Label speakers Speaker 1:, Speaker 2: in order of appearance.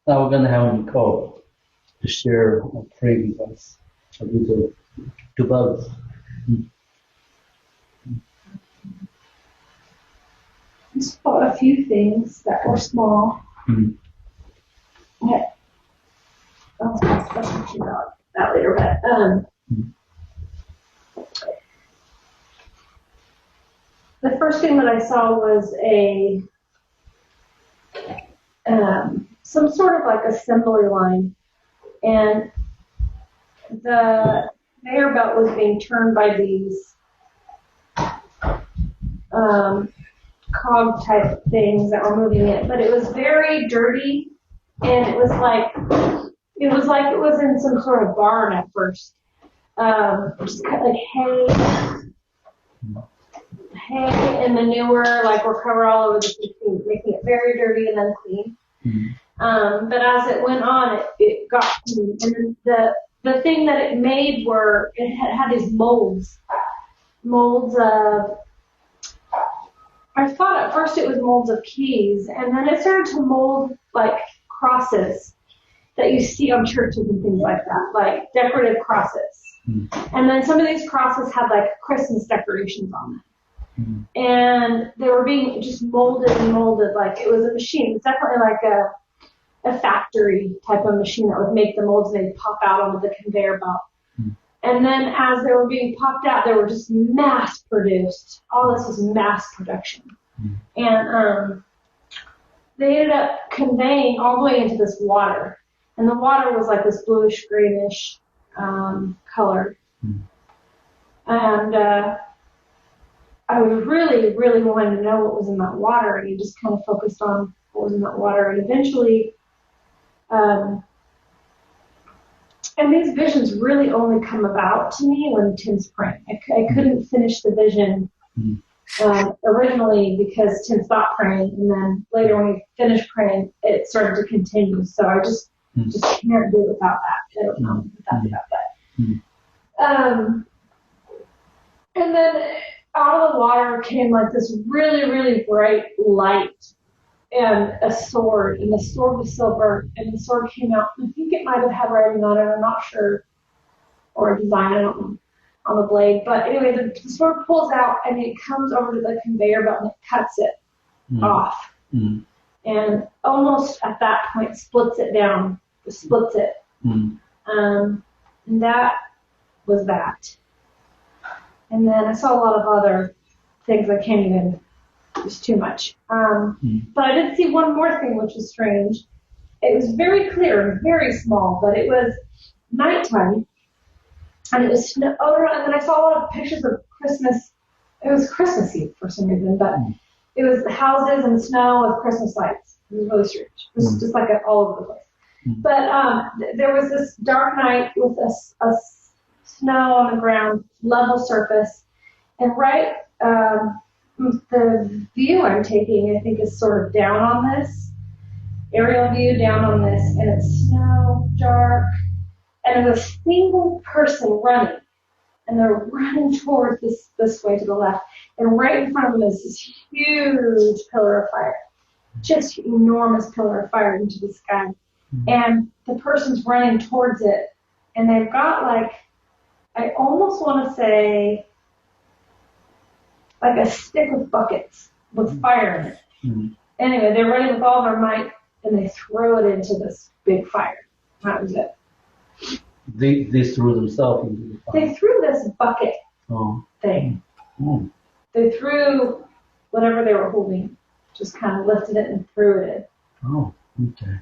Speaker 1: Now we're gonna have Nicole to share a prayer with us with the two bugs.
Speaker 2: Just bought a few things that were small. I'll talk about that later, but the first thing that I saw was some sort of like assembly line, and the conveyor belt was being turned by these cog type things that were moving it, but it was very dirty, and it was like it was in some sort of barn at first. Just like hay and manure, like were covered all over the place, making it very dirty and unclean. But as it went on, it got clean. And then the thing that it made were, it had these molds of, I thought at first it was molds of keys, and then it started to mold like crosses that you see on churches and things like that, like decorative crosses. And then some of these crosses had like Christmas decorations on them. And they were being just molded and molded like it was a machine. It's definitely like a factory type of machine that would make the molds and they'd pop out onto the conveyor belt. And then as they were being popped out, they were just mass produced. All this was mass production. And they ended up conveying all the way into this water. And the water was like this bluish, greenish color. And I was really, really wanting to know what was in that water, and you just kind of focused on what was in that water. And eventually, and these visions really only come about to me when Tim's praying. I couldn't finish the vision originally because Tim stopped praying, and then later when he finished praying, it started to continue. So I just can't do it without that. I don't know without that. And then out of the water came like this really, really bright light and a sword, and the sword was silver, and the sword came out. I think it might have had writing on it, I'm not sure, or a design, I don't know, on the blade. But anyway, the sword pulls out, and it comes over to the conveyor belt, and it cuts it off. And almost at that point splits it down, splits it. And that was that. And then I saw a lot of other things that can't even, it was too much. But I did see one more thing, which was strange. It was very clear and very small, but it was nighttime, and it was snow. And then I saw a lot of pictures of Christmas. It was Christmas Eve for some reason, but it was houses and snow with Christmas lights. It was really strange. It was just like all over the place. But there was this dark night with a snow on the ground, level surface, and right, the view I'm taking, I think, is sort of down on this, aerial view down on this, and it's snow, dark, and there's a single person running, and they're running towards this way to the left, and right in front of them is this huge pillar of fire, just enormous pillar of fire into the sky, and the person's running towards it, and they've got like, I almost want to say like a stick with buckets with fire in it. Anyway, they're running with all their might, and they throw it into this big fire. That was it.
Speaker 1: They threw themselves into the fire.
Speaker 2: They threw this bucket thing. They threw whatever they were holding, just kind of lifted it and threw it in.
Speaker 1: Oh, okay.